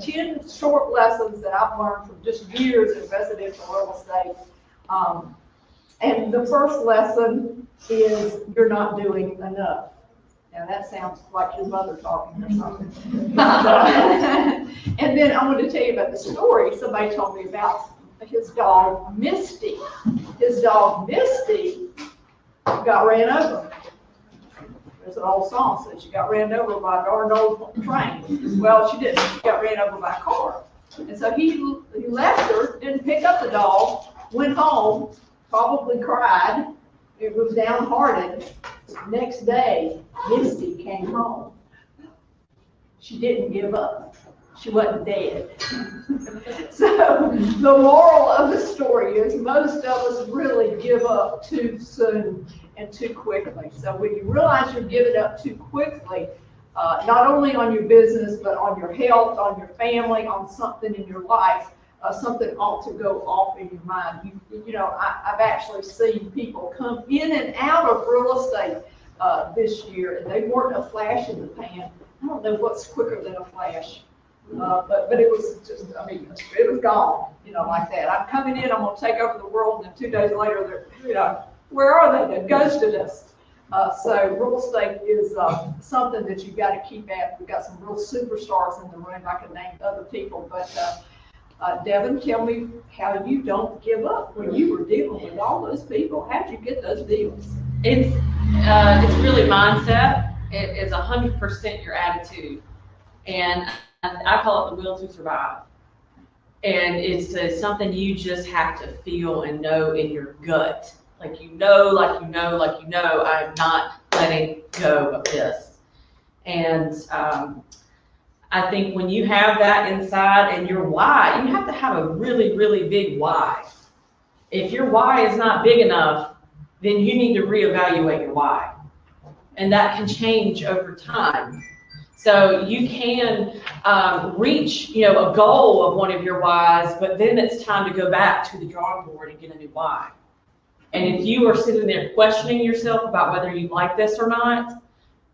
10 short lessons that I've learned from just years in residential real estate. And the first lesson is you're not doing enough. Now that sounds like his mother talking or something. And then I want to tell you about the story somebody told me about his dog Misty. His dog Misty got ran over. There's an old song that says she got ran over by a darn old train. Well, she didn't. She got ran over by a car. And so he left her, didn't pick up the dog, went home, probably cried. It was downhearted. Next day, Misty came home. She didn't give up. She wasn't dead. So the moral of the story is most of us really give up too soon and too quickly. So when you realize you're giving up too quickly, not only on your business, but on your health, on your family, on something in your life, something ought to go off in your mind. You know, I've actually seen people come in and out of real estate this year, and they weren't a flash in the pan. I don't know what's quicker than a flash. But it was just, I mean, it was gone, you know, like that. I'm coming in, I'm going to take over the world, and then 2 days later, they're, you know, where are they? They ghosted us. So real estate is something that you've got to keep at. We've got some real superstars in the room. I can name other people, but Devin, tell me how you don't give up when you were dealing with all those people. How'd you get those deals? It's really mindset. It is 100% your attitude, and I call it the will to survive. And it's something you just have to feel and know in your gut. Like you know, I'm not letting go of this. And I think when you have that inside and your why, you have to have a really, really big why. If your why is not big enough, then you need to reevaluate your why. And that can change over time. So you can reach, you know, a goal of one of your whys, but then it's time to go back to the drawing board and get a new why. And if you are sitting there questioning yourself about whether you like this or not,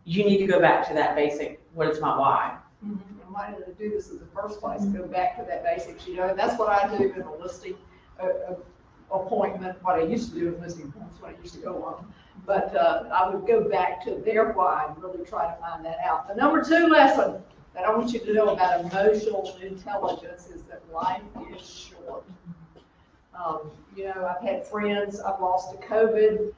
you need to go back to that basic, what is my why? And why did I do this in the first place? Go back to that basics, you know, and that's what I do in a listing appointment, what I used to do in listing appointments, what I used to go on. But I would go back to their why and really try to find that out. The number 2 lesson that I want you to know about emotional intelligence is that life is short. You know, I've had friends I've lost to COVID.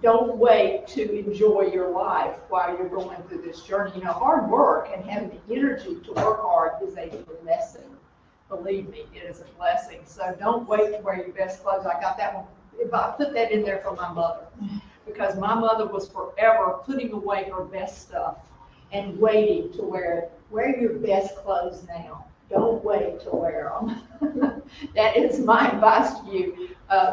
Don't wait to enjoy your life while you're going through this journey. You know, hard work and having the energy to work hard is a blessing. Believe me, it is a blessing. So don't wait to wear your best clothes. I got that one. If I put that in there for my mother, because my mother was forever putting away her best stuff and waiting to wear it. Wear your best clothes now. Don't wait to wear them. That is my advice to you.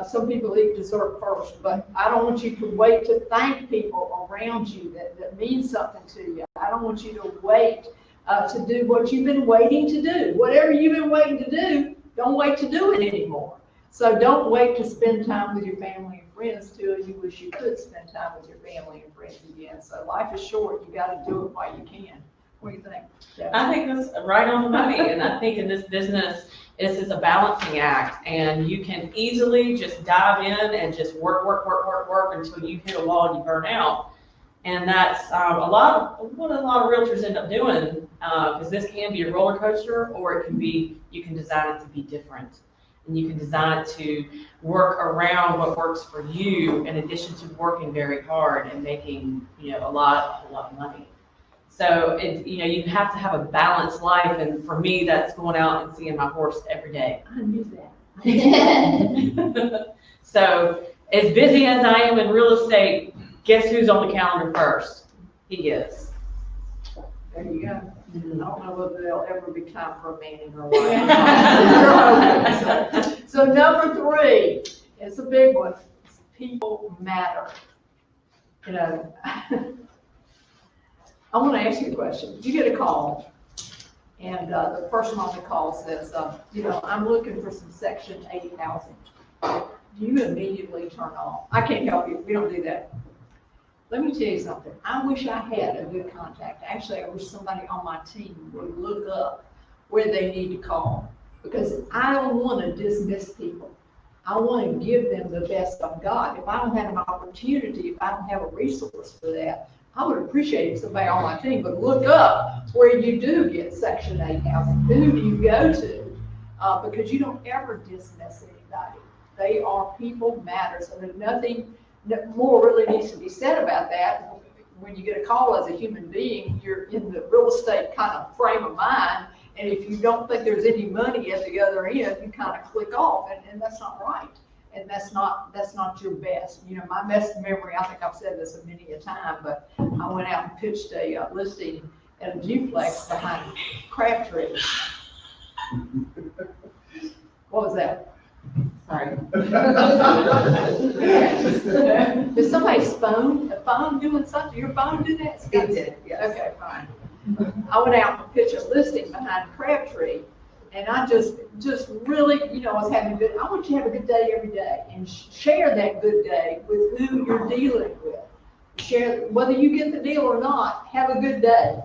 Some people eat dessert first, but I don't want you to wait to thank people around you that mean something to you. I don't want you to wait to do what you've been waiting to do. Whatever you've been waiting to do, don't wait to do it anymore. So don't wait to spend time with your family and friends till you wish you could spend time with your family and friends again. So life is short. You got to do it while you can. What do you think? Yeah. I think that's right on the money. And I think in this business, it's a balancing act. And you can easily just dive in and just work until you hit a wall and you burn out. And that's what a lot of realtors end up doing, because this can be a roller coaster, or it can be, you can design it to be different. And you can design it to work around what works for you, in addition to working very hard and making, you know, a lot of money. So you know, you have to have a balanced life, and for me, that's going out and seeing my horse every day. I knew that. So as busy as I am in real estate, guess who's on the calendar first? He is. There you go. I don't know whether there'll ever be time for a man in her life. So number 3, it's a big one. People matter. You know, I want to ask you a question. You get a call, and the person on the call says, you know, I'm looking for some Section 8 housing. Do you immediately turn off? I can't help you. We don't do that. Let me tell you something. I wish I had a good contact. Actually, I wish somebody on my team would look up where they need to call. Because I don't want to dismiss people. I want to give them the best I've got. If I don't have an opportunity, if I don't have a resource for that, I would appreciate somebody on my team, but look up where you do get Section 8 housing. Who do you go to? Because you don't ever dismiss anybody. They are people matters, and there's nothing more really needs to be said about that. When you get a call as a human being, you're in the real estate kind of frame of mind, and if you don't think there's any money at the other end, you kind of click off, and that's not right. And that's not your best. You know, my best memory, I think I've said this many a time, but I went out and pitched a listing at a duplex behind Crabtree. What was that? Sorry. Is somebody's phone doing something? Your phone do that? It did, yes. Okay, fine. I went out and pitched a listing behind Crabtree, and I just really, you know, was having a good, I want you to have a good day every day, and share that good day with who you're dealing with. Share, whether you get the deal or not, have a good day.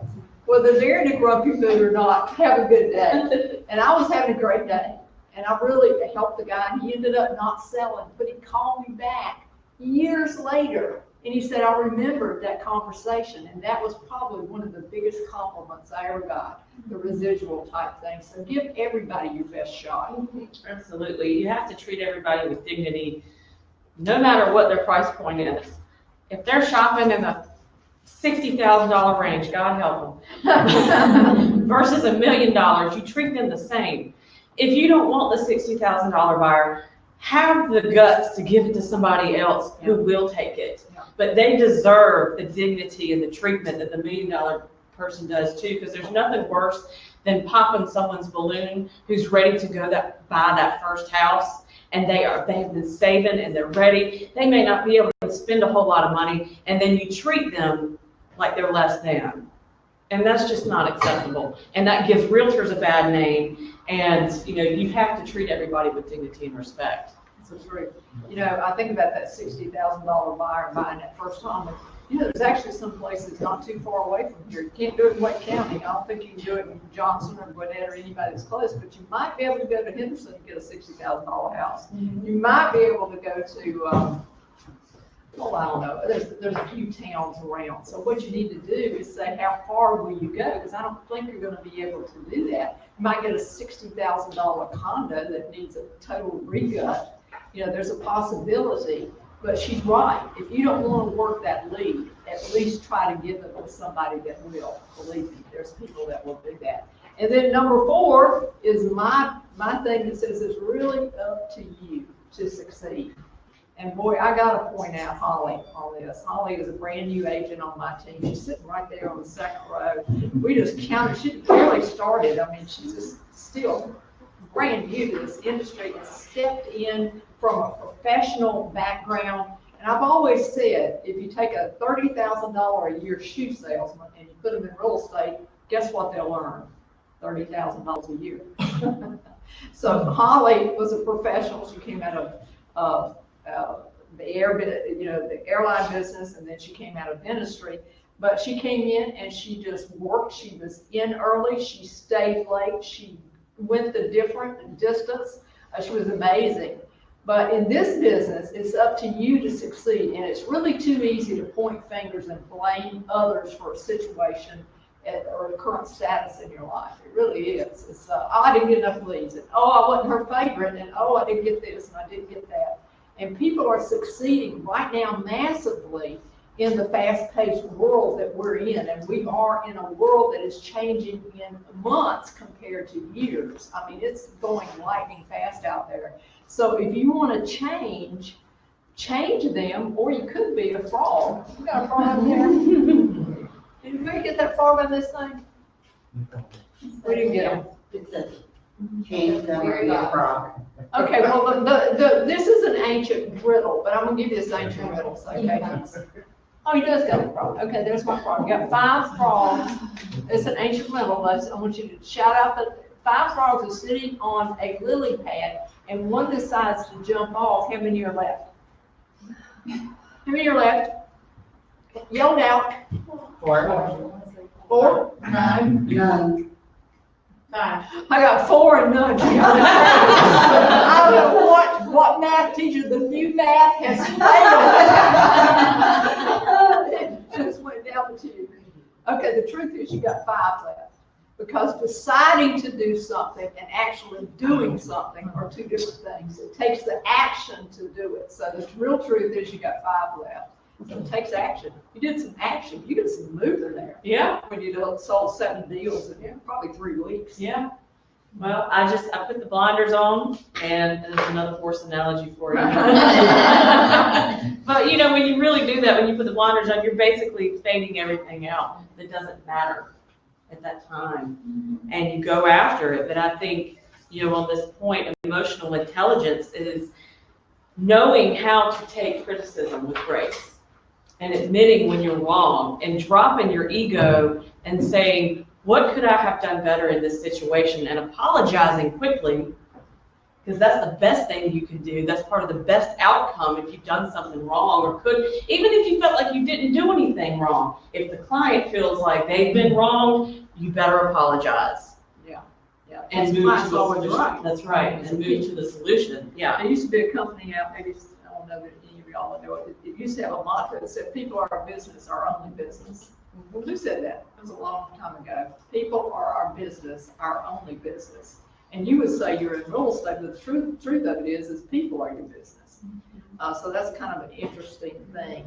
Whether they're in a grumpy mood or not, have a good day. And I was having a great day. And I really helped the guy. He ended up not selling, but he called me back years later. And he said, I remembered that conversation. And that was probably one of the biggest compliments I ever got, the residual type thing. So give everybody your best shot. Absolutely. You have to treat everybody with dignity, no matter what their price point is. If they're shopping in the $60,000 range, God help them, versus $1 million, you treat them the same. If you don't want the $60,000 buyer, have the guts to give it to somebody else who will take it. But they deserve the dignity and the treatment that the $1 million person does too, because there's nothing worse than popping someone's balloon who's ready to go buy that first house, and they have been saving and they're ready. They may not be able to spend a whole lot of money, and then you treat them like they're less than. And that's just not acceptable. And that gives realtors a bad name. And, you know, you have to treat everybody with dignity and respect. That's true. You know, I think about that $60,000 buyer buying that first home. You know, there's actually some places not too far away from here. You can't do it in Wake County. I don't think you can do it in Johnson or Gwinnett or anybody that's close, but you might be able to go to Henderson and get a $60,000 house. You might be able to go to, well, I don't know. There's a few towns around. So what you need to do is say, how far will you go? Because I don't think you're going to be able to do that. You might get a $60,000 condo that needs a total regut. You know, there's a possibility, but she's right. If you don't want to work that lead, at least try to give it to somebody that will. Believe me, there's people that will do that. And then number 4 is my thing that says it's really up to you to succeed. And boy, I got to point out Holly on this. Holly is a brand new agent on my team. She's sitting right there on the second row. We just counted. She barely started. I mean, she's just still brand new to this industry and stepped in from a professional background. And I've always said, if you take a $30,000 a year shoe salesman and you put them in real estate, guess what they'll earn? $30,000 a year. So Holly was a professional. She came out of the airline business, and then she came out of dentistry. But she came in and she just worked. She was in early. She stayed late. She went the different distance. She was amazing. But in this business, it's up to you to succeed, and it's really too easy to point fingers and blame others for a situation or the current status in your life. It really is. It's, oh, I didn't get enough leads, and oh, I wasn't her favorite, and oh, I didn't get this, and I didn't get that. And people are succeeding right now massively in the fast-paced world that we're in, and we are in a world that is changing in months compared to years. I mean, it's going lightning fast out there. So if you want to change them, or you could be a frog. You got a frog in there? Did we get that frog on this thing? We didn't get him. It says, change them or be a frog. Okay, well, this is an ancient riddle, but I'm going to give you this ancient riddle. So, okay. Oh, he does got a frog. Okay, there's my frog. You got 5 frogs. It's an ancient riddle. I want you to shout out that 5 frogs are sitting on a lily pad, and one decides to jump off. How many are left? How many are left? Yelled out. 4. 4? None. I got 4 and none. I don't know what math teacher, the new math has failed. It just went down the tube. Okay, the truth is you got 5 left. Because deciding to do something and actually doing something are 2 different things. It takes the action to do it. So the real truth is you got 5 left. So it takes action. You did some action. You did some moving there. Yeah. When you sold 7 deals in probably 3 weeks. Yeah. Well, I put the blinders on, and there's another horse analogy for you. But you know, when you really do that, when you put the blinders on, you're basically fading everything out that doesn't matter at that time, and you go after it. But I think, you know, on this point, emotional intelligence is knowing how to take criticism with grace and admitting when you're wrong and dropping your ego and saying, what could I have done better in this situation, and apologizing quickly, because that's the best thing you can do. That's part of the best outcome if you've done something wrong, or even if you felt like you didn't do anything wrong. If the client feels like they've been wrong, you better apologize. Yeah. And move to the solution. Right. That's right, and move to the solution. Yeah. There used to be a company out, maybe, I don't know that any of y'all know it, it used to have a mantra that said, people are our business, our only business. Well, who said that? It was a long time ago. People are our business, our only business. And you would say you're in real estate, but the truth of it is people are your business. So that's kind of an interesting thing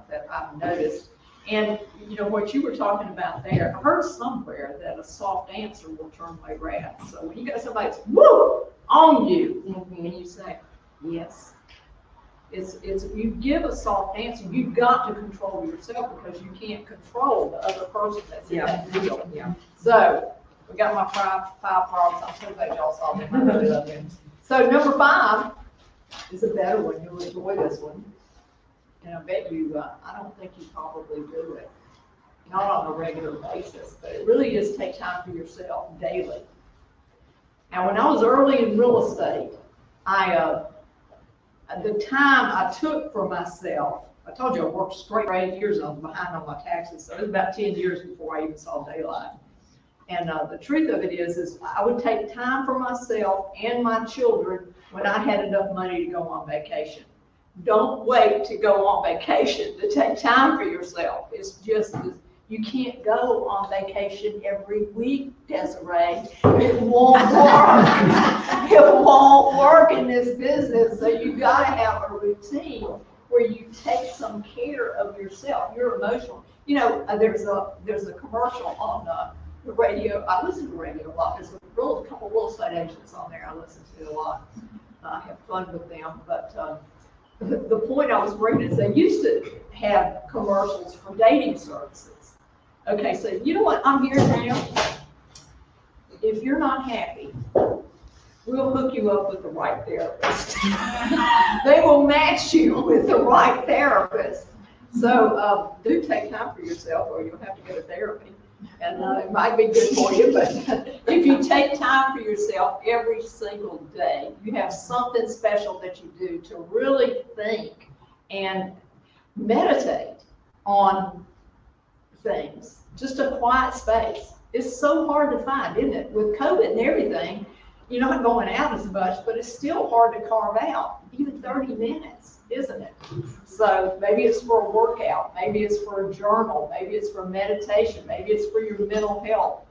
that I've noticed. And, you know, what you were talking about there, I heard somewhere that a soft answer will turn away wrath. So when you got somebody that's, woo, on you, and you say, yes. It's you give a soft answer, you've got to control yourself because you can't control the other person that's in that deal. Yeah. So we got my five problems. I'm so glad y'all saw them. So number 5 is a better one. You'll enjoy this one. And I bet you, I don't think you probably do it. Not on a regular basis, but it really is take time for yourself daily. Now, when I was early in real estate, the time I took for myself, I told you I worked straight for 8 years and I was behind on my taxes, so it was about 10 years before I even saw daylight. And the truth of it is I would take time for myself and my children when I had enough money to go on vacation. Don't wait to go on vacation to take time for yourself. It's just, you can't go on vacation every week, Desiree. It won't work. It won't work in this business. So you gotta have a routine where you take some care of yourself. You're emotional. You know, there's a commercial on the radio. I listen to radio a lot. There's a couple real estate agents on there I listen to a lot. I have fun with them. But the point I was bringing is they used to have commercials for dating services. Okay, so you know what I'm here now? If you're not happy, we'll hook you up with the right therapist. They will match you with the right therapist. So do take time for yourself or you'll have to go to therapy. And it might be good for you, but if you take time for yourself every single day, you have something special that you do to really think and meditate on things. Just a quiet space. It's so hard to find, isn't it? With COVID and everything, you're not going out as much, but it's still hard to carve out, even 30 minutes, isn't it? So maybe it's for a workout, maybe it's for a journal, maybe it's for meditation, maybe it's for your mental health.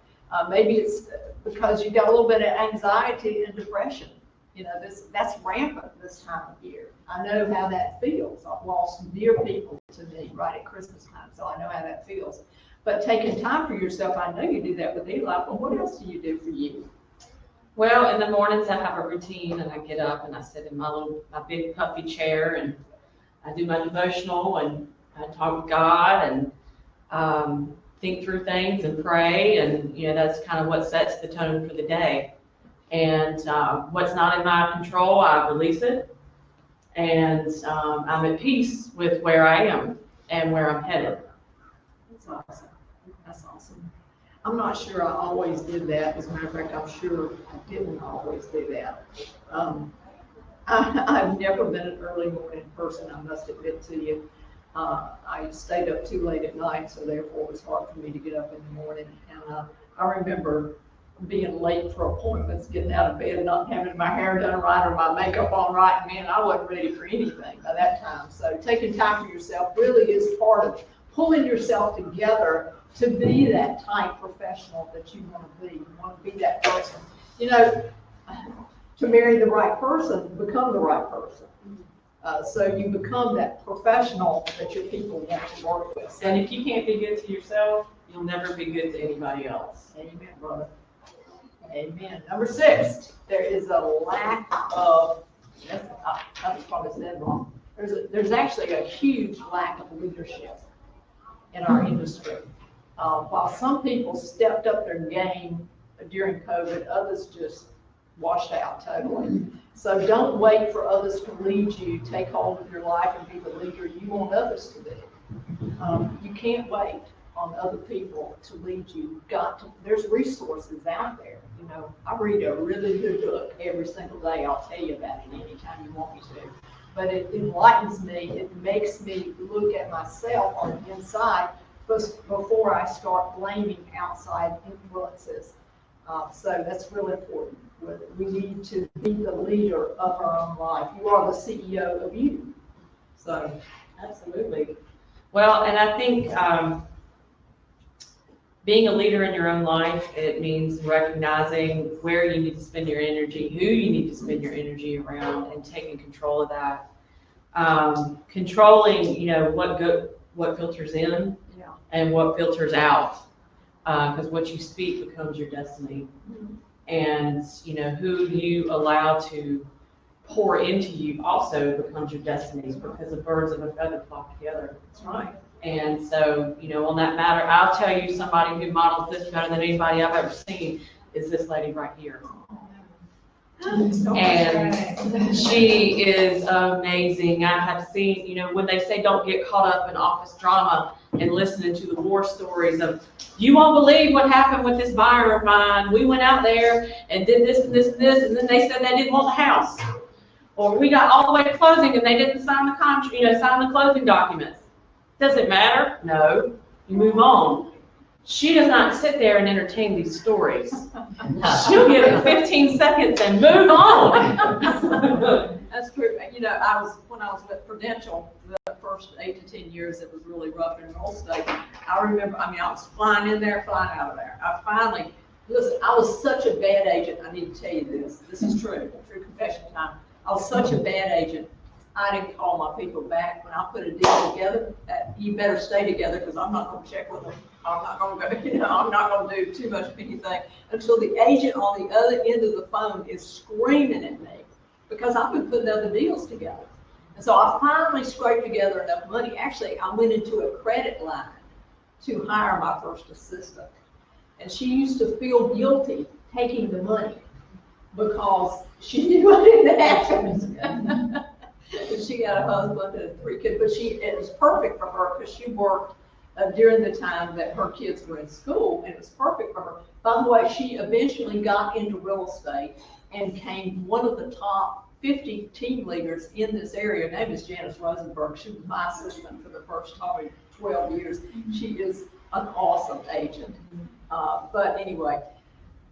Maybe it's because you got a little bit of anxiety and depression. You know, that's rampant this time of year. I know how that feels. I've lost dear people to me right at Christmas time, so I know how that feels. But taking time for yourself, I know you do that with Eli, but what else do you do for you? Well, in the mornings I have a routine and I get up and I sit in my big puffy chair and I do my devotional and I talk with God and think through things and pray, and you know, that's kind of what sets the tone for the day. And what's not in my control, I release it, and I'm at peace with where I am and where I'm headed. That's awesome. That's awesome. I'm not sure I always did that. As a matter of fact, I'm sure I didn't always do that. I've never been an early morning person, I must admit to you. I stayed up too late at night, so therefore it was hard for me to get up in the morning. And I remember being late for appointments, getting out of bed and not having my hair done right or my makeup on right. Man, I wasn't ready for anything by that time. So taking time for yourself really is part of pulling yourself together to be that type professional that you want to be. You want to be that person. You know, to marry the right person, become the right person. So you become that professional that your people want to work with. And if you can't be good to yourself, you'll never be good to anybody else. Amen, brother. Amen. Number 6, there is a lack of, I probably said wrong. There's actually a huge lack of leadership in our industry. While some people stepped up their game during COVID, others just washed out totally. So don't wait for others to lead you. Take hold of your life and be the leader you want others to be. You can't wait on other people to lead you. You've got to, there's resources out there. You know, I read a really good book every single day. I'll tell you about it anytime you want me to. But it enlightens me. It makes me look at myself on the inside before I start blaming outside influences. So that's really important. We need to be the leader of our own life. You are the CEO of you. So, Absolutely. Well, and I think being a leader in your own life, it means recognizing where you need to spend your energy, who you need to spend your energy around, and taking control of that. Controlling, you know, what filters in and what filters out, because what you speak becomes your destiny. And, you know, who you allow to pour into you also becomes your destiny, because the birds of a feather flock together. that's right. And so, you know, on that matter, I'll tell you, somebody who models this better than anybody I've ever seen is this lady right here. And she is amazing. I have seen, you know, when they say don't get caught up in office drama and listening to the war stories of, you won't believe what happened with this buyer of mine. We went out there and did this and this and this, and then they said they didn't want the house. Or we got all the way to closing and they didn't sign the contract, you know, sign the closing documents. Does it matter? No. You move on. She does not sit there and entertain these stories. She'll give it 15 seconds and move on. That's true. You know, when I was at Prudential, the first 8 to 10 years, it was really rough in real estate. I remember, I was flying in there, flying out of there. Listen, I was such a bad agent. I need to tell you this. This is true confession time. I was such a bad agent. I didn't call my people back when I put a deal together. You better stay together, because I'm not going to check with them. I'm not going to go, you know, I'm not going to do too much of anything until the agent on the other end of the phone is screaming at me, because I've been putting other deals together. And so I finally scraped together enough money. Actually, I went into a credit line to hire my first assistant. And she used to feel guilty taking the money because she knew I didn't have it. She got a husband and 3 kids, but it was perfect for her because she worked during the time that her kids were in school, and it was perfect for her. By the way, she eventually got into real estate and became one of the top 50 team leaders in this area. Her name is Janice Rosenberg. She was my assistant for the first 12 years. She is an awesome agent. But anyway,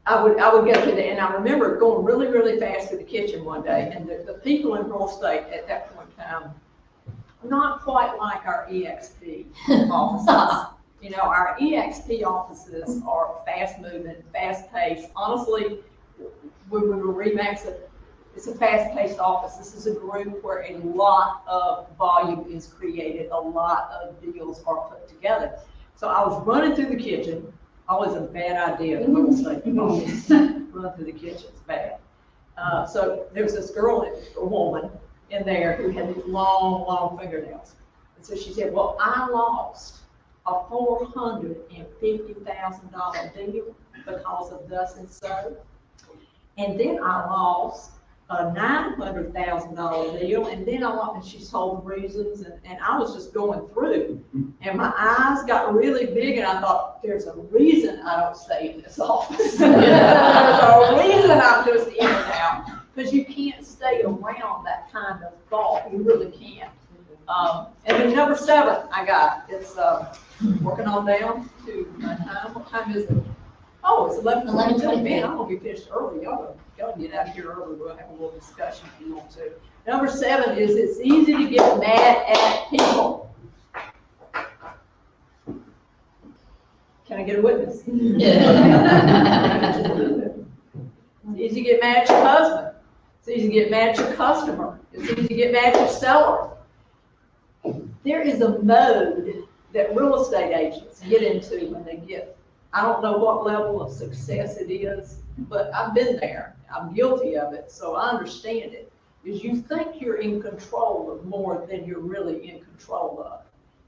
I would go through that, and I remember going really, really fast to the kitchen one day, and the people in real estate at that point in time, not quite like our EXP offices. You know, our EXP offices are fast-moving, fast-paced. Honestly, when we were Remax, it's a fast-paced office. This is a group where a lot of volume is created, a lot of deals are put together. So I was running through the kitchen. Always a bad idea in real estate. Run through the kitchen, it's bad. So there was this a woman in there who had these long, long fingernails. And so she said, well, I lost a $450,000 deal because of thus and so. And then I lost a $900,000 deal, and then and she told the reasons, and I was just going through, and my eyes got really big, and I thought, there's a reason I don't stay in this office. There's a reason I'm just in and out, because you can't stay around that kind of thought. You really can't. And then number 7, I got. It's working on down to my time. What time is it? Oh, it's 11:22. Man, I'm gonna be finished early. Y'all get out of here early. We'll have a little discussion if you want to. Number 7 is it's easy to get mad at people. Can I get a witness? It's easy to get mad at your husband. It's easy to get mad at your customer. It's easy to get mad at your seller. There is a mode that real estate agents get into when they get, I don't know what level of success it is, but I've been there. I'm guilty of it, so I understand it. Is you think you're in control of more than you're really in control of.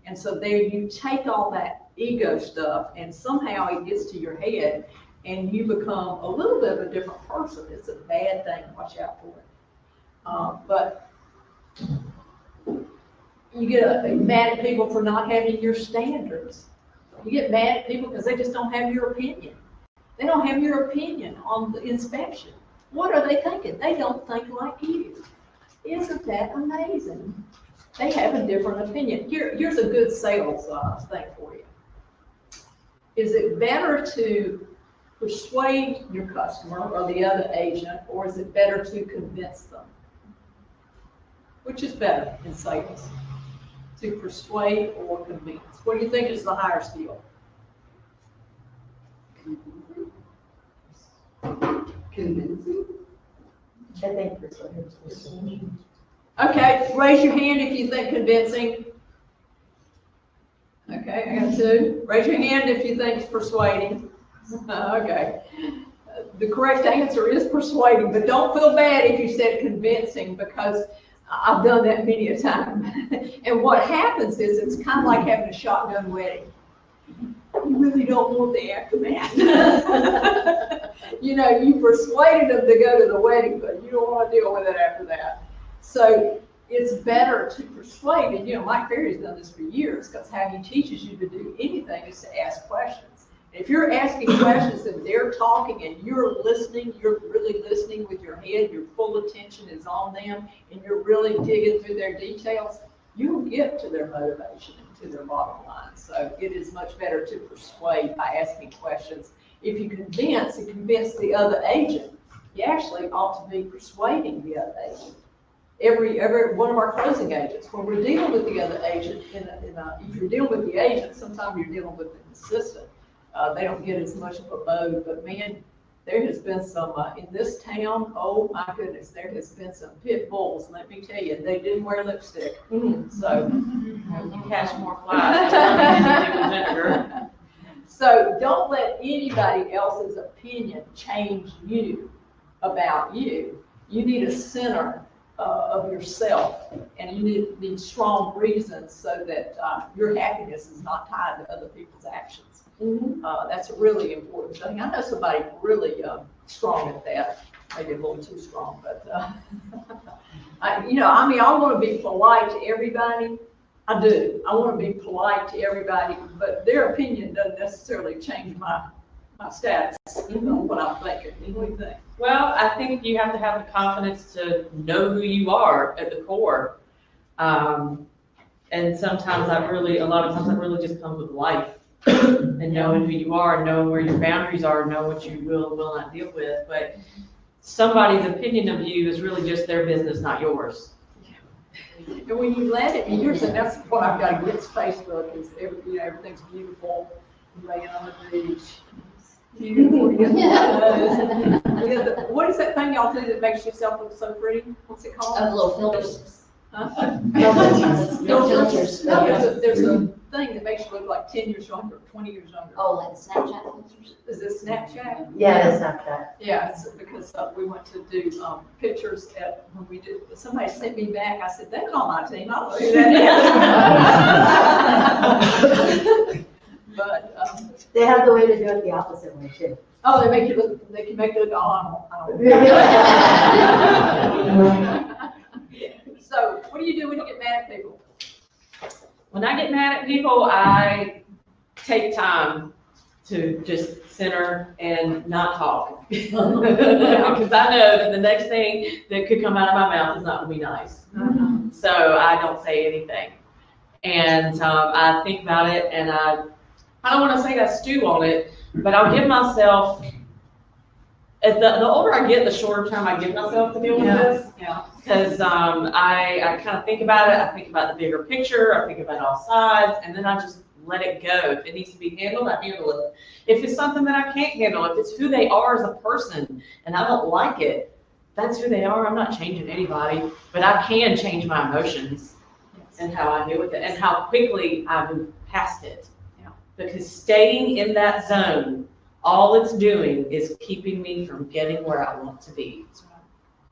And so there you take all that ego stuff and somehow it gets to your head and you become a little bit of a different person. It's a bad thing. Watch out for it. But you get mad at people for not having your standards. You get mad at people because they just don't have your opinion. They don't have your opinion on the inspection. What are they thinking? They don't think like you. Isn't that amazing? They have a different opinion. Here's a good sales thing for you. Is it better to persuade your customer or the other agent, or is it better to convince them? Which is better in sales? To persuade or convince? What do you think is the higher skill? Convincing? I think persuasion. Okay, raise your hand if you think convincing. Okay, I got 2. Raise your hand if you think it's persuading. Okay. The correct answer is persuading, but don't feel bad if you said convincing, because I've done that many a time. And what happens is it's kind of like having a shotgun wedding. You really don't want the aftermath. You know, you persuaded them to go to the wedding, but you don't want to deal with it after that. So it's better to persuade, and you know, Mike Perry's done this for years, because how he teaches you to do anything is to ask questions. If you're asking questions and they're talking and you're listening, you're really listening with your head, your full attention is on them, and you're really digging through their details, you'll get to their motivation and to their bottom line. So it is much better to persuade by asking questions. If you convince the other agent, you actually ought to be persuading the other agent. Every one of our closing agents, when we're dealing with the other agent, if you're dealing with the agent, sometimes you're dealing with the assistant. They don't get as much of a load, but man, there has been some, in this town, oh my goodness, there has been some pit bulls, let me tell you, they didn't wear lipstick. So, You catch more flies than you do with vinegar. So don't let anybody else's opinion change you about you. You need a center of yourself, and you need strong reasons so that your happiness is not tied to other people's actions. That's a really important thing. I know somebody really strong at that, maybe a little too strong, but I want to be polite to everybody. I do. I want to be polite to everybody, but their opinion doesn't necessarily change my status, on what I'm thinking. What do you think? Well, I think you have to have the confidence to know who you are at the core. And sometimes a lot of times that really just comes with life and knowing who you are, and knowing where your boundaries are, knowing what you will and will not deal with. But somebody's opinion of you is really just their business, not yours. And when you let it, and that's what I've got against Facebook, is everything's beautiful, laying on the beach. Beautiful. What is that thing y'all do that makes yourself look so pretty? What's it called? Little filters. Huh? Filters. Filters. No, there's a thing that makes you look like 10 years younger, 20 years younger. Oh, like Snapchat filters? Is this Snapchat? Yeah, it's Snapchat. Yeah, it's because we went to do pictures when we did. Somebody sent me back. I said, "That's on my team. I don't know who that is." But They have the way to do it the opposite way too. oh, they can make it look. Oh, I don't know. So, what do you do when you get mad at people? When I get mad at people, I take time to just center and not talk. Because I know that the next thing that could come out of my mouth is not going to be nice. So I don't say anything. And I think about it, and I don't want to say I stew on it, but I'll give myself, as the older I get, the shorter time I give myself to deal with this. Yeah. Because I kind of think about it, I think about the bigger picture, I think about all sides, and then I just let it go. If it needs to be handled, I handle it. If it's something that I can't handle, if it's who they are as a person, and I don't like it, that's who they are. I'm not changing anybody, but I can change my emotions and how I deal with it, and how quickly I move past it. Yeah. Because staying in that zone, all it's doing is keeping me from getting where I want to be.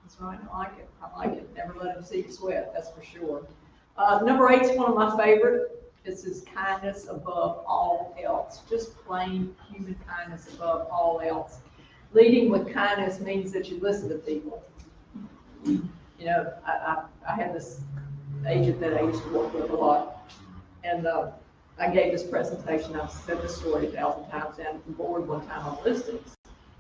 That's right, I like it, I like it, never let them see you sweat, that's for sure. Number 8 is one of my favorite. This is kindness above all else, just plain human kindness above all else. Leading with kindness means that you listen to people. You know, I had this agent that I used to work with a lot, and I gave this presentation. I've said this story 1,000 times down at the board one time on listings.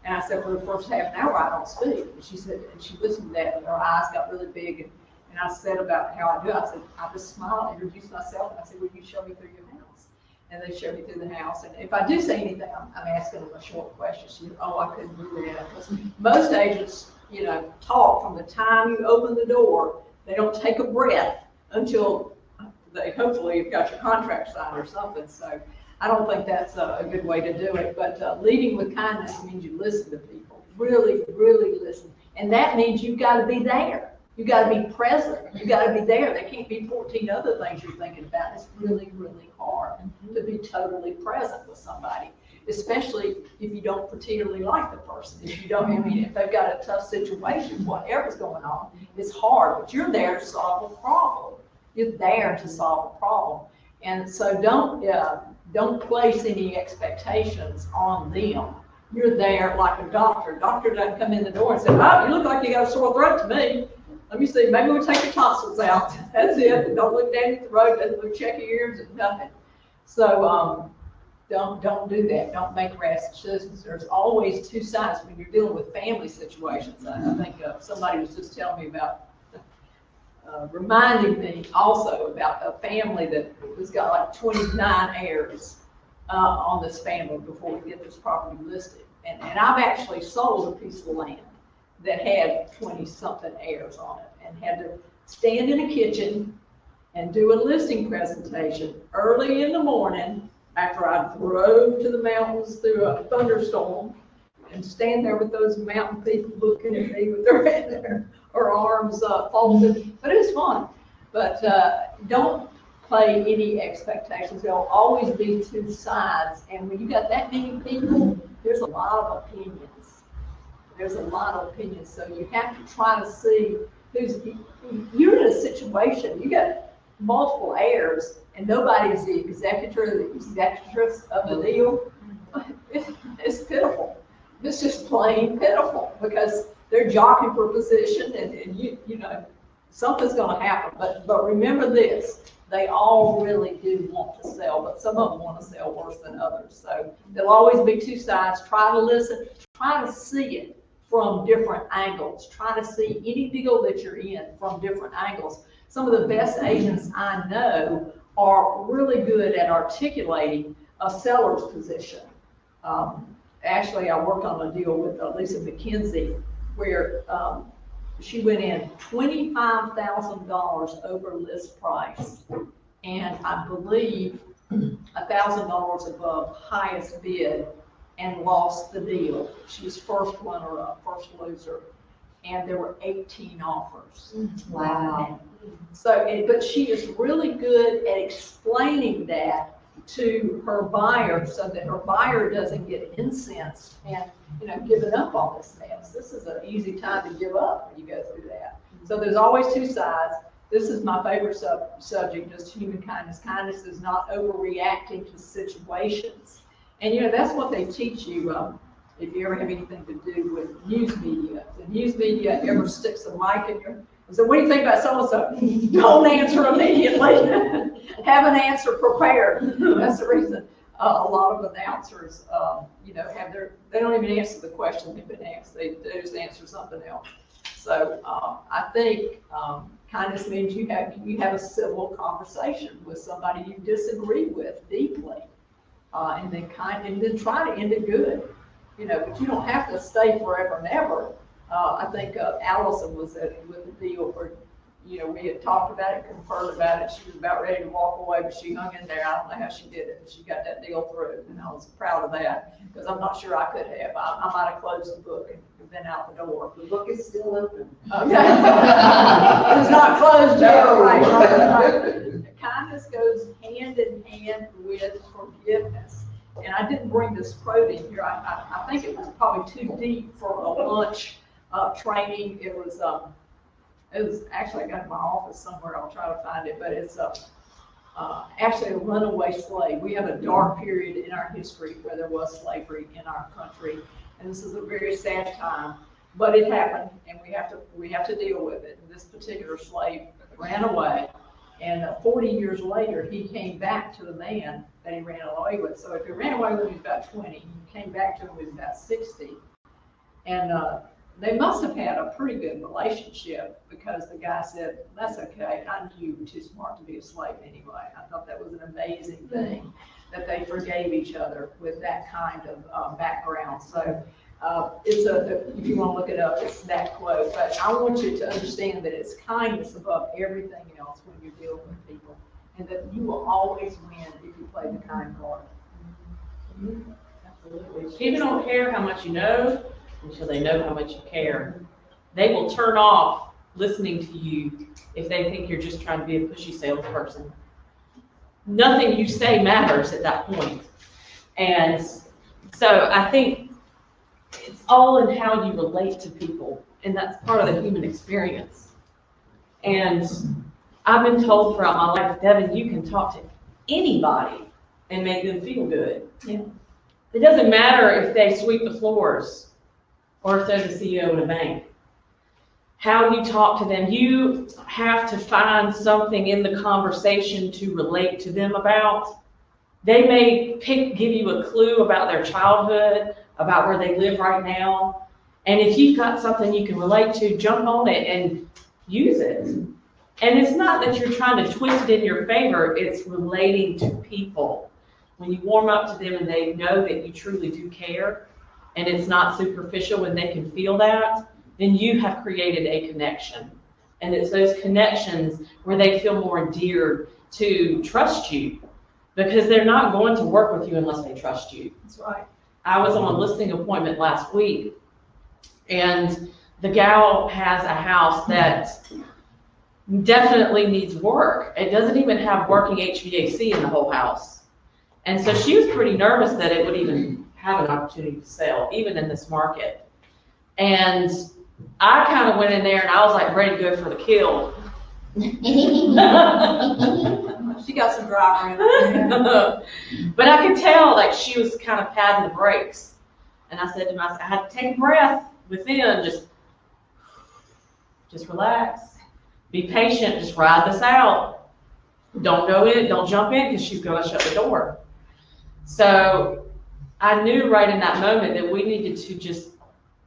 And I said, for the first half an hour, I don't speak. And she said, and she listened to that, and her eyes got really big. And I said about how I do. I said, I just smile, introduce myself, and I said, will you show me through your house? And they showed me through the house. And if I do say anything, I'm asking them a short question. She said, oh, I couldn't do that. Because most agents, you know, talk from the time you open the door. They don't take a breath until they hopefully have got your contract signed or something. So I don't think that's a good way to do it. But leading with kindness means you listen to people. Really, really listen. And that means you've got to be there. You've got to be present. You've got to be there. There can't be 14 other things you're thinking about. It's really, really hard to be totally present with somebody, especially if you don't particularly like the person. If you don't, I mean, if they've got a tough situation, whatever's going on, it's hard. But you're there to solve a problem. You're there to solve a problem. And so don't place any expectations on them. You're there like a doctor. Doctor doesn't come in the door and say, oh, you look like you got a sore throat to me. Let me see, maybe we'll take your tonsils out. That's it. Don't look down at the road, doesn't look, check your ears, and nothing. So don't do that. Don't make rash decisions. There's always two sides when you're dealing with family situations. I think somebody was just telling me about, reminding me also about a family that has got like 29 heirs on this family before we get this property listed. And I've actually sold a piece of land that had 20-something heirs on it, and had to stand in a kitchen and do a listing presentation early in the morning after I drove to the mountains through a thunderstorm, and stand there with those mountain people looking at me with their head or arms folded. But it was fun. But don't play any expectations. There'll always be two sides, and when you got that many people, there's a lot of opinions. There's a lot of opinions, so you have to try to see you're in a situation, you got multiple heirs, and nobody's the executress of the deal. It's pitiful. It's just plain pitiful, because they're jockeying for position, and you know, something's gonna happen. But remember this, they all really do want to sell, but some of them want to sell worse than others. So there'll always be two sides. Try to listen, try to see it from different angles. Try to see any deal that you're in from different angles. Some of the best agents I know are really good at articulating a seller's position. Actually, I worked on a deal with Lisa McKenzie where she went in $25,000 over list price, and I believe $1,000 above highest bid, and lost the deal. She was first winner, first loser, and there were 18 offers. Wow. So, but she is really good at explaining that to her buyer so that her buyer doesn't get incensed and, you know, giving up on this mess. This is an easy time to give up when you go through that. So there's always two sides. This is my favorite subject, just human kindness. Kindness is not overreacting to situations. And, you know, that's what they teach you if you ever have anything to do with news media. If the news media ever sticks a mic in your, so what do you think about so-and-so? Don't answer immediately. Have an answer prepared. That's the reason a lot of announcers, you know, they don't even answer the question they've been asked. They just answer something else. So, I think, kindness means you have a civil conversation with somebody you disagree with deeply. And then try to end it good, but you don't have to stay forever and ever. I think Allison was with the deal where, we had talked about it, conferred about it. She was about ready to walk away, but she hung in there. I don't know how she did it, but she got that deal through, and I was proud of that, because I'm not sure I could have. I might have closed the book and been out the door. The book is still open. Okay. It's not closed yet, right. Kindness goes hand in hand with forgiveness. And I didn't bring this quote in here. I think it was probably too deep for a lunch training. It was actually, I got it in my office somewhere. I'll try to find it, but it's actually a runaway slave. We have a dark period in our history where there was slavery in our country, and this is a very sad time. But it happened, and we have to deal with it. And this particular slave ran away, and 40 years later, he came back to the man that he ran away with. So if he ran away when he was about 20, he came back to him when he was about 60, and they must have had a pretty good relationship, because the guy said, "That's okay. I knew you were too smart to be a slave anyway." I thought that was an amazing thing, that they forgave each other with that kind of background. So if you want to look it up, it's that quote. But I want you to understand that it's kindness above everything else when you're dealing with people, and that you will always win if you play the kind card. Absolutely. People don't care how much you know until they know how much you care. They will turn off listening to you if they think you're just trying to be a pushy salesperson. Nothing you say matters at that point. And so I think it's all in how you relate to people, and that's part of the human experience. And I've been told throughout my life, Devin, you can talk to anybody and make them feel good. Yeah. It doesn't matter if they sweep the floors or if they're the CEO of a bank. How you talk to them, you have to find something in the conversation to relate to them about. They may give you a clue about their childhood, about where they live right now. And if you've got something you can relate to, jump on it and use it. And it's not that you're trying to twist it in your favor, it's relating to people. When you warm up to them and they know that you truly do care, and it's not superficial when they can feel that, then you have created a connection. And it's those connections where they feel more endeared to trust you, because they're not going to work with you unless they trust you. That's right. I was on a listing appointment last week, and the gal has a house that definitely needs work. It doesn't even have working HVAC in the whole house. And so she was pretty nervous that it would even have an opportunity to sell, even in this market. And I kind of went in there and I was like ready to go for the kill. She got some driver in her. But I could tell like she was kind of padding the brakes. And I said to myself, I had to take a breath within, just relax. Be patient, just ride this out. Don't go in, don't jump in, because she's going to shut the door. So I knew right in that moment that we needed to just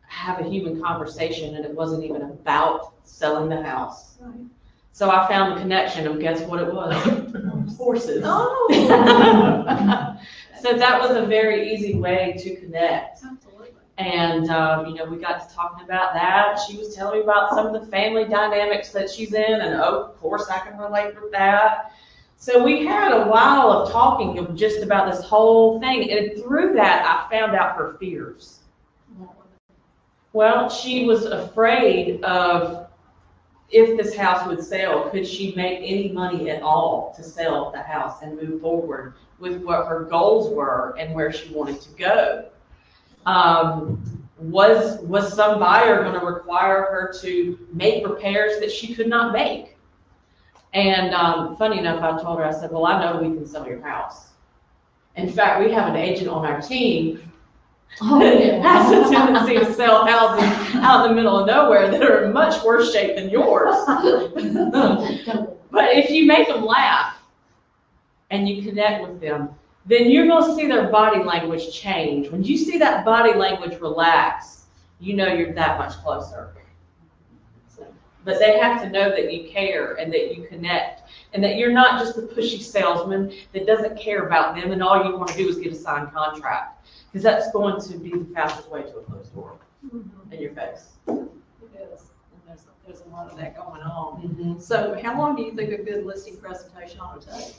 have a human conversation, and it wasn't even about selling the house. Right. So I found the connection, and guess what it was? Horses. Oh. So that was a very easy way to connect. Absolutely. And, we got to talking about that. She was telling me about some of the family dynamics that she's in, and of course I can relate with that. So we had a while of talking of just about this whole thing, and through that I found out her fears. Well, she was afraid of, if this house would sell, could she make any money at all to sell the house and move forward with what her goals were and where she wanted to go? Was some buyer going to require her to make repairs that she could not make? And funny enough, I told her, I said, well, I know we can sell your house. In fact, we have an agent on our team that has a tendency to sell houses out in the middle of nowhere that are in much worse shape than yours. But if you make them laugh and you connect with them, then you're going to see their body language change. When you see that body language relax, you know you're that much closer. But they have to know that you care and that you connect and that you're not just the pushy salesman that doesn't care about them and all you want to do is get a signed contract. Because that's going to be the fastest way to a closed door in your face. It is, and there's a lot of that going on. So how long do you think a good listing presentation ought to take?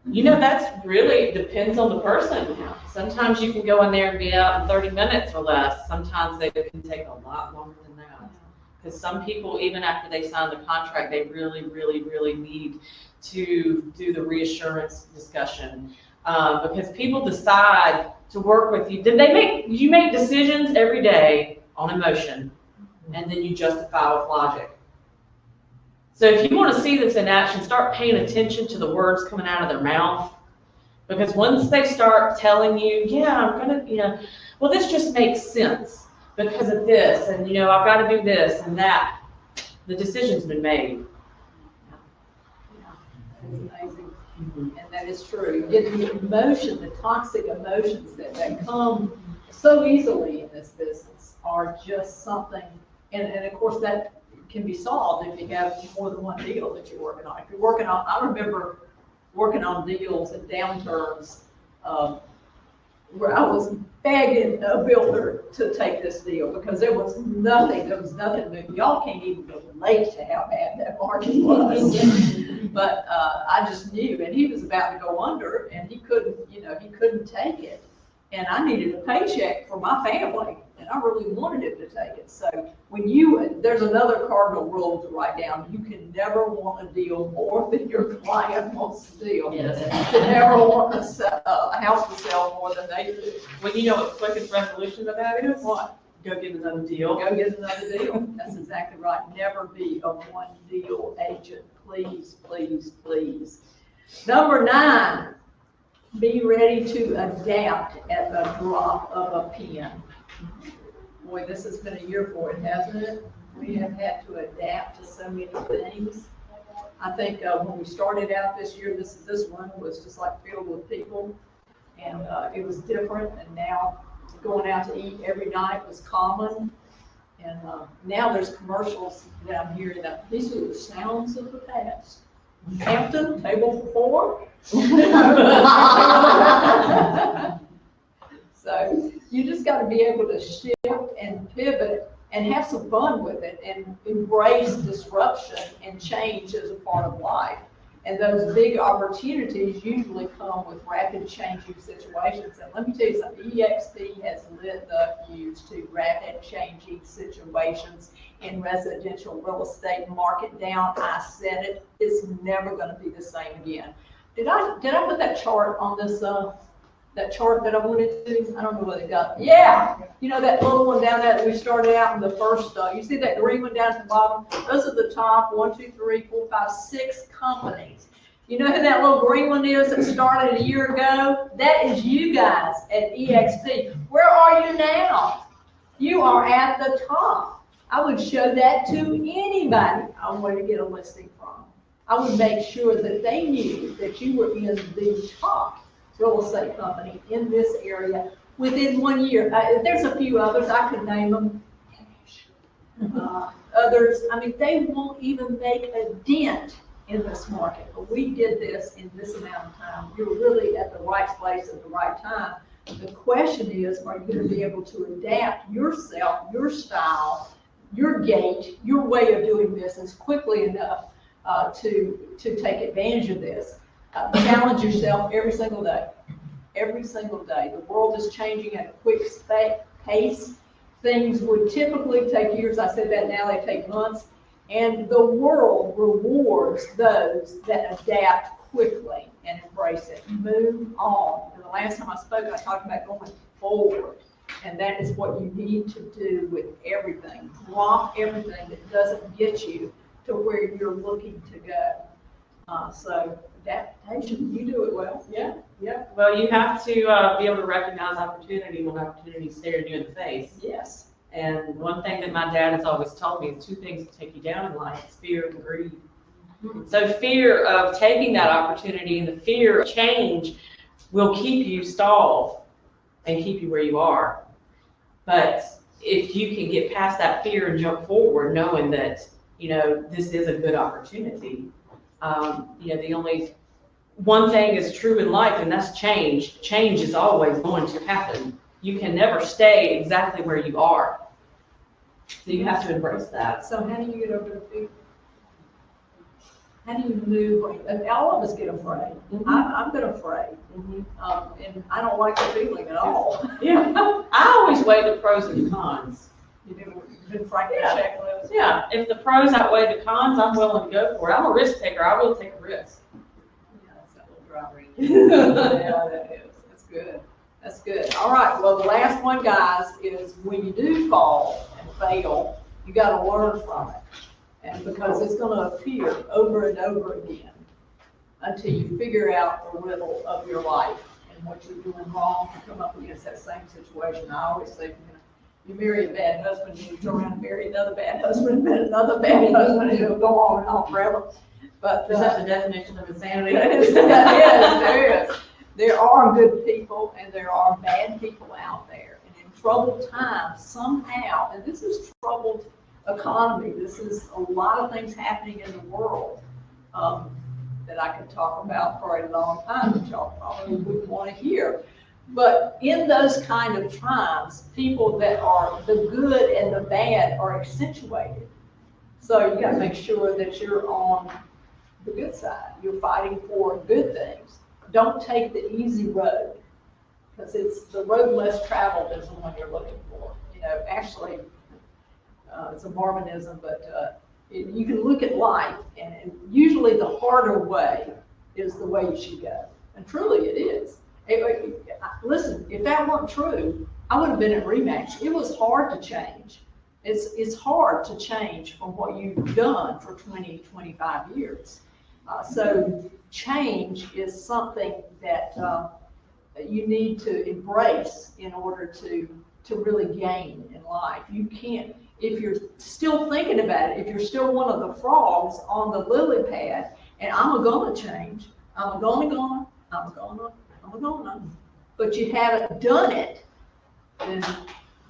You know, that's really depends on the person. Sometimes you can go in there and be out in 30 minutes or less. Sometimes they can take a lot longer than that. Because some people, even after they sign the contract, they really, really, really need to do the reassurance discussion. Because people decide to work with you. You make decisions every day on emotion, and then you justify with logic. So if you want to see this in action, start paying attention to the words coming out of their mouth. Because once they start telling you, yeah, I'm going to, well, this just makes sense because of this, and, I've got to do this and that, the decision's been made. That is amazing, and that is true. The emotion, the toxic emotions that come so easily in this business are just something, and of course that can be solved if you have more than one deal that you're working on. If you're working on, I remember working on deals and downturns where I was begging a builder to take this deal because there was nothing moving. Y'all can't even relate to how bad that market was. But I just knew, and he was about to go under, and he couldn't take it. And I needed a paycheck for my family, and I really wanted him to take it. So there's another cardinal rule to write down. You can never want a deal more than your client wants the deal. Yes. You can never want a house to sell more than they do. Well, you know what the quickest resolution of that is? What? Go get another deal. Go get another deal. That's exactly right. Never be a one deal agent. Please, please, please. Number 9. Be ready to adapt at the drop of a pen. Boy, this has been a year for it, hasn't it? We have had to adapt to so many things. I think when we started out this year, this run was just like filled with people, and it was different. And now going out to eat every night was common. And now there's commercials that I'm hearing that these are the sounds of the past. Hampton, table for 4. So you just got to be able to shift and pivot and have some fun with it and embrace disruption and change as a part of life. And those big opportunities usually come with rapid changing situations. And let me tell you something, EXP has lit the fuse to rapid changing situations in residential real estate. Mark it down. I said it. It's never going to be the same again. Did I put that chart on this, that chart that I wanted to? I don't know what it got. Yeah. You know that little one down there that we started out in the first, you see that green one down at the bottom? Those are the top 1, 2, 3, 4, 5, 6 companies. You know who that little green one is that started a year ago? That is you guys at EXP. Where are you now? You are at the top. I would show that to anybody I wanted to get a listing from. I would make sure that they knew that you were in the top real estate company in this area within 1 year. There's a few others, I could name them. Others, I mean, they won't even make a dent in this market, but we did this in this amount of time. You're really at the right place at the right time. The question is, are you going to be able to adapt yourself, your style, your gait, your way of doing business quickly enough to take advantage of this? Challenge yourself every single day. Every single day. The world is changing at a quick pace. Things would typically take years. I said that now, they take months. And the world rewards those that adapt quickly and embrace it. Move on. And the last time I spoke, I talked about going forward. And that is what you need to do with everything. Drop everything that doesn't get you to where you're looking to go. So adaptation, you do it well. Yeah. Well, you have to be able to recognize opportunity when opportunity's staring you in the face. Yes. And one thing that my dad has always told me is 2 things to take you down in life: it's fear and greed. So fear of taking that opportunity and the fear of change will keep you stalled and keep you where you are. But if you can get past that fear and jump forward, knowing that, this is a good opportunity. The only one thing is true in life, and that's change. Change is always going to happen. You can never stay exactly where you are. So you have to embrace that. So how do you get over the fear? How do you move? And all of us get afraid. Mhm. I've been afraid. And I don't like the feeling at all. Yeah, I always weigh the pros and cons. You've been frank Yeah. check those. Yeah, if the pros outweigh the cons, I'm willing to go for it. I'm a risk taker. I will take a risk. Yeah, that's that little driver in you. Yeah, that is. That's good. That's good. All right. Well, the last one, guys, is when you do fall and fail, you got to learn from it. And because it's going to appear over and over again until you figure out the riddle of your life and what you're doing wrong to come up against that same situation. I always say, you marry a bad husband, you turn around and marry another bad husband, and another bad husband, and it'll go on and on forever. But Is that the definition of insanity? there is. There are good people and there are bad people out there. And in troubled times, somehow, and this is troubled economy, this is a lot of things happening in the world that I could talk about for a long time that y'all probably wouldn't want to hear. But in those kind of times, people that are the good and the bad are accentuated. So you got to make sure that you're on the good side. You're fighting for good things. Don't take the easy road, because it's the road less traveled is the one you're looking for. Actually, it's a Mormonism, but you can look at life, and usually the harder way is the way you should go. And truly it is. Listen, if that weren't true, I would have been at Rematch. It was hard to change. It's hard to change from what you've done for 20, 25 years. So change is something that you need to embrace in order to really gain in life. You can't, if you're still thinking about it, if you're still one of the frogs on the lily pad, and I'm gonna change, I'm gonna, but you haven't done it, then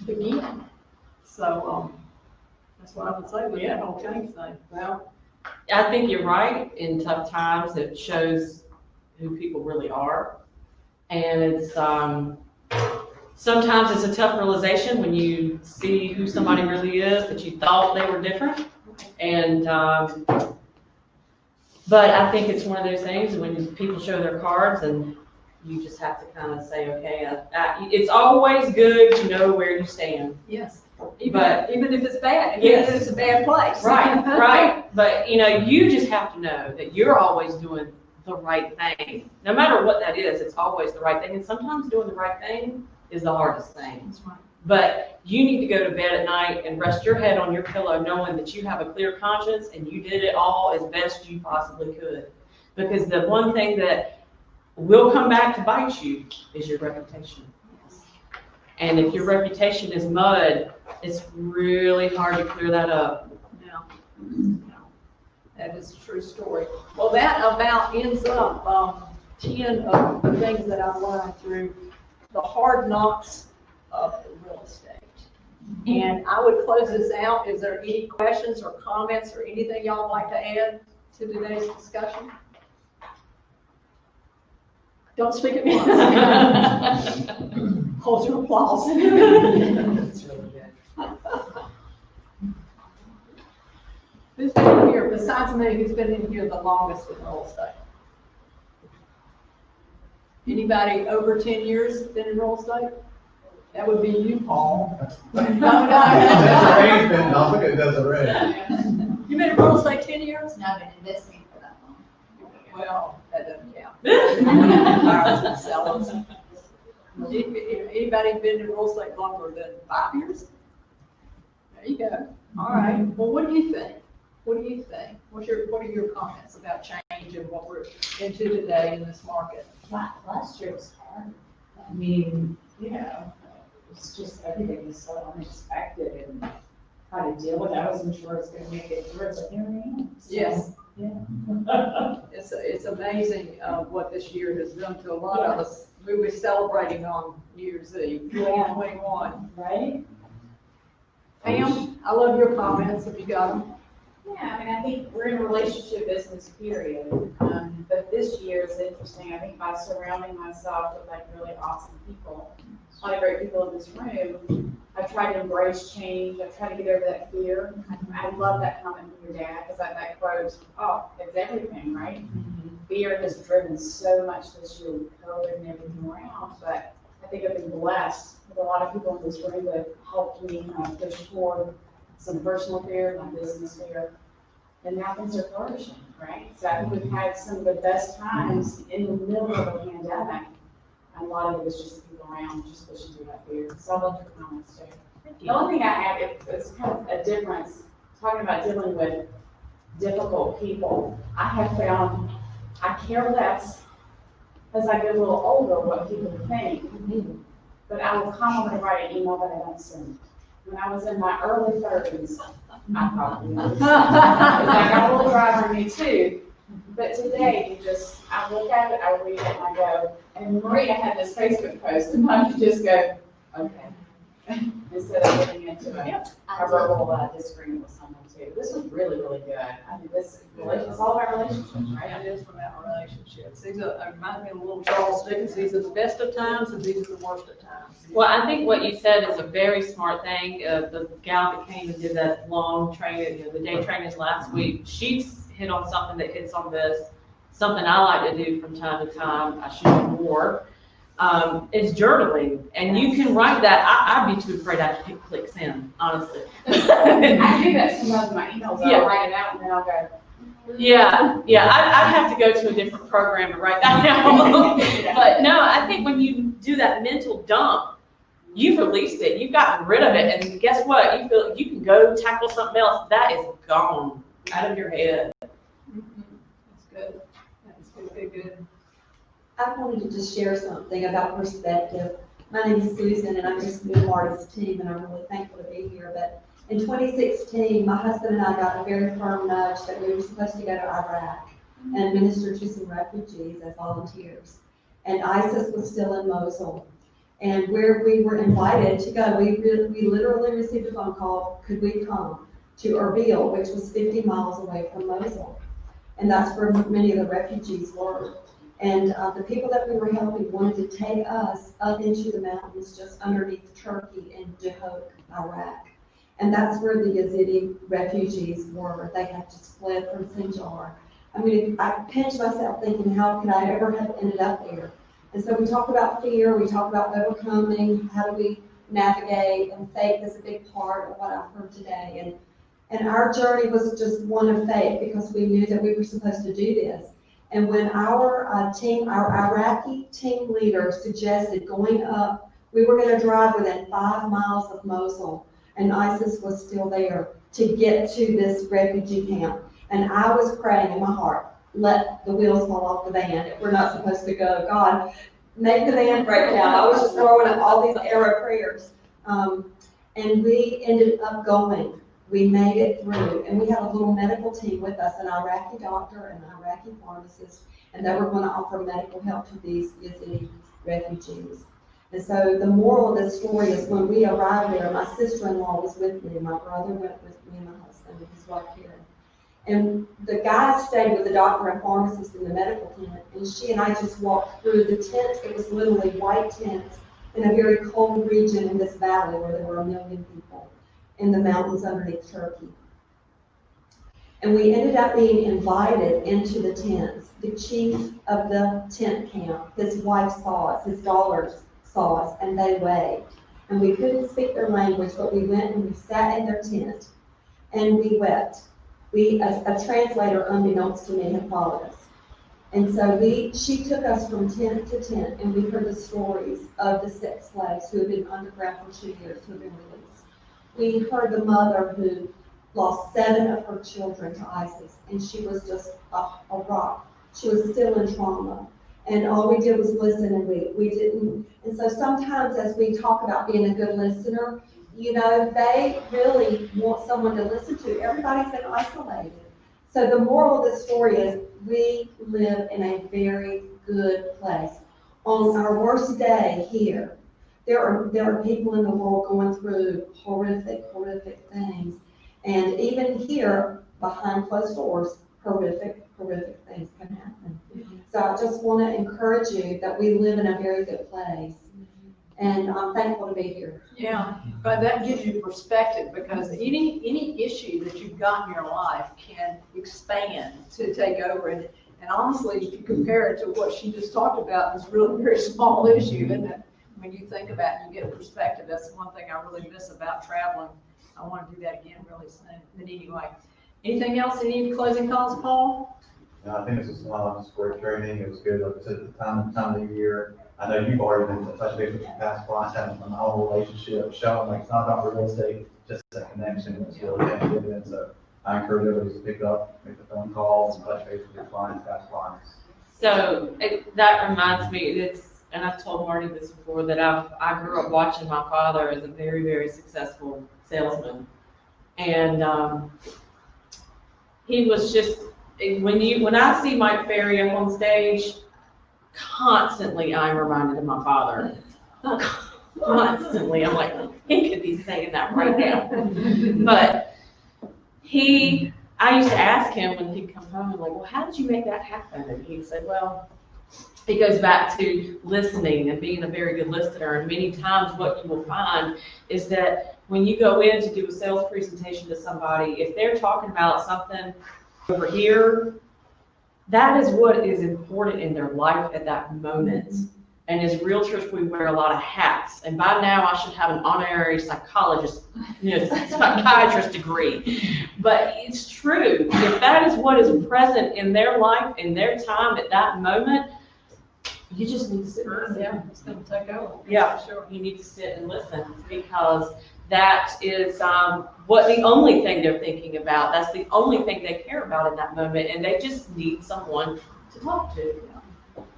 begin. So that's what I would say with that whole change thing. Well, I think you're right. In tough times, it shows who people really are. And it's, sometimes it's a tough realization when you see who somebody really is, that you thought they were different. And, but I think it's one of those things when people show their cards and you just have to kind of say, okay, it's always good to know where you stand. Yes. Even if it's bad, Yes. even if it's a bad place. Right, right. But, you just have to know that you're always doing the right thing. No matter what that is, it's always the right thing. And sometimes doing the right thing is the hardest thing. That's right. But you need to go to bed at night and rest your head on your pillow knowing that you have a clear conscience and you did it all as best you possibly could. Because the one thing that will come back to bite you is your reputation. And if your reputation is mud, it's really hard to clear that up. No. That is a true story. Well, that about ends up 10 of the things that I've learned through the hard knocks of real estate. And I would close this out. Is there any questions or comments or anything y'all would like to add to today's discussion? Don't speak at once. Hold your applause. That's really good. Who's been in here, besides me, who's been in here the longest in real estate? Anybody over 10 years been in real estate? That would be you, Paul. No. Desiree's been, no, look at Desiree. You been in real estate 10 years? No, I've been investing for that long. Well, that doesn't count. Buyers and sellers. Anybody been in real estate longer than 5 years? There you go. All right. Well, what do you think? What do you think? What are your comments about change and what we're into today in this market? Last year was hard. I mean, it's just everything was so unexpected and how to deal with it. I wasn't sure it was going to make it through. It's like, here I am. So, Yes. Yeah. It's amazing what this year has done to a lot of us. We were celebrating on New Year's Eve, 2021. Right? Pam, I love your comments if you got them. Yeah, I mean, I think we're in a relationship business period. But this year is interesting. I think by surrounding myself with like really awesome people, a lot of great people in this room, I've tried to embrace change. I've tried to get over that fear. I love that comment from your dad because that quote, oh, it's everything, right? Fear has driven so much this year with COVID and everything around. But I think I've been blessed with a lot of people in this room that helped me push forward some personal fear, my business fear. And now things are flourishing, right? So I think we've had some of the best times in the middle of a pandemic. And a lot of it was just people around just pushing through that fear. So I love your comments too. The only thing I have is kind of a difference, talking about dealing with difficult people. I have found I care less as I get a little older what people think. But I will commonly write an email that I don't send. When I was in my early 30s, I probably would. I got a little drive on me too. But today, I look at it, I read it, and I go, and Maria had this Facebook post, and I could just go, okay. Instead of getting into a verbal disagreement with someone too. This was really, really good. I mean, it's all about relationships, right? It is about relationships. These are, it reminds me of a little Charles Dickens, these are the best of times and these are the worst of times. Well, I think what you said is a very smart thing. The gal that came and did that long training, the day trainings last week, she's hit on something that hits on this, something I like to do from time to time. I should do more. Is journaling, and you can write that. I'd be too afraid I'd click send, honestly. I do that sometimes in my emails. Yeah. I'll write it out and then I'll go. Yeah, I'd have to go to a different program to write that down. But no, I think when you do that mental dump, you've released it, you've gotten rid of it, and guess what? You feel you can go tackle something else. That is gone out of your head. That's good. That's good. I wanted to just share something about perspective. My name is Susan, and I'm just new to Marti's team, and I'm really thankful to be here. But in 2016, my husband and I got a very firm nudge that we were supposed to go to Iraq and minister to some refugees as volunteers. And ISIS was still in Mosul. And where we were invited to go, we literally received a phone call, could we come to Erbil, which was 50 miles away from Mosul. And that's where many of the refugees were. And the people that we were helping wanted to take us up into the mountains just underneath Turkey in Duhok, Iraq. And that's where the Yazidi refugees were. They had just fled from Sinjar. I mean, I pinched myself thinking, how could I ever have ended up there? And so we talk about fear, we talk about overcoming, how do we navigate, and faith is a big part of what I've heard today. And our journey was just one of faith because we knew that we were supposed to do this. And when our Iraqi team leader suggested going up, we were going to drive within 5 miles of Mosul, and ISIS was still there to get to this refugee camp. And I was praying in my heart, let the wheels fall off the van. If we're not supposed to go, God, make the van break down. I was just throwing up all these arrow prayers. And we ended up going. We made it through, and we had a little medical team with us, an Iraqi doctor and an Iraqi pharmacist, and they were going to offer medical help to these Yazidi refugees. And so the moral of this story is when we arrived there, my sister-in-law was with me, my brother went with me and my husband and his wife Karen. And the guys stayed with the doctor and pharmacist in the medical tent, and she and I just walked through the tent. It was literally white tents in a very cold region in this valley where there were 1 million people in the mountains underneath Turkey. And we ended up being invited into the tents. The chief of the tent camp, his wife saw us, his daughters saw us, and they waved. And we couldn't speak their language, but we went and we sat in their tent, and we wept. A translator, unbeknownst to me, had followed us. And so she took us from tent to tent, and we heard the stories of the sex slaves who had been underground for 2 years, who had been released. We heard the mother who lost 7 of her children to ISIS, and she was just a rock. She was still in trauma. And all we did was listen, and we didn't. And so sometimes as we talk about being a good listener, you know, they really want someone to listen to. Everybody's been isolated. So the moral of the story is we live in a very good place. On our worst day here, there are people in the world going through horrific things. And even here, behind closed doors, horrific things can happen. So I just want to encourage you that we live in a very good place. And I'm thankful to be here. Yeah, but that gives you perspective, because any issue that you've got in your life can expand to take over. And honestly, if you compare it to what she just talked about, it's really a very small issue, isn't it? When you think about it, you get perspective. That's one thing I really miss about traveling. I want to do that again really soon. But anyway, anything else? Any closing comments, Paul? No, I think this was just great training. It was good, like I said, at the time of the year. I know you've already been in touch base with your past clients, having a phenomenal relationship, showing like it's not about real estate, just a connection. It's really good. So I encourage everybody to pick up, make the phone calls, and touch base with your clients, past clients. So that reminds me, and I've told Marty this before, that I grew up watching my father as a very, very successful salesman. And he was just, when I see Mike Ferry up on stage, constantly I'm reminded of my father. Constantly. I'm like, he could be saying that right now. But I used to ask him when he'd come home, like, well, how did you make that happen? And he'd say, well, it goes back to listening and being a very good listener. And many times what you will find is that when you go in to do a sales presentation to somebody, if they're talking about something over here, that is what is important in their life at that moment. And as realtors, we wear a lot of hats. And by now I should have an honorary psychiatrist degree. But it's true. If that is what is present in their life, in their time at that moment, you just need to sit and listen. Yeah, it's going to take over. Yeah, Sure. you need to sit and listen, because that is what the only thing they're thinking about. That's the only thing they care about in that moment, and they just need someone to talk to.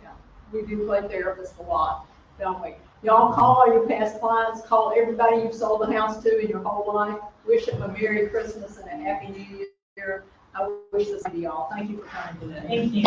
Yeah. We do play therapists a lot, don't we? Y'all call all your past clients, call everybody you've sold the house to in your whole life, wish them a Merry Christmas and a Happy New Year. I wish this to y'all. Thank you for coming today. Thank you.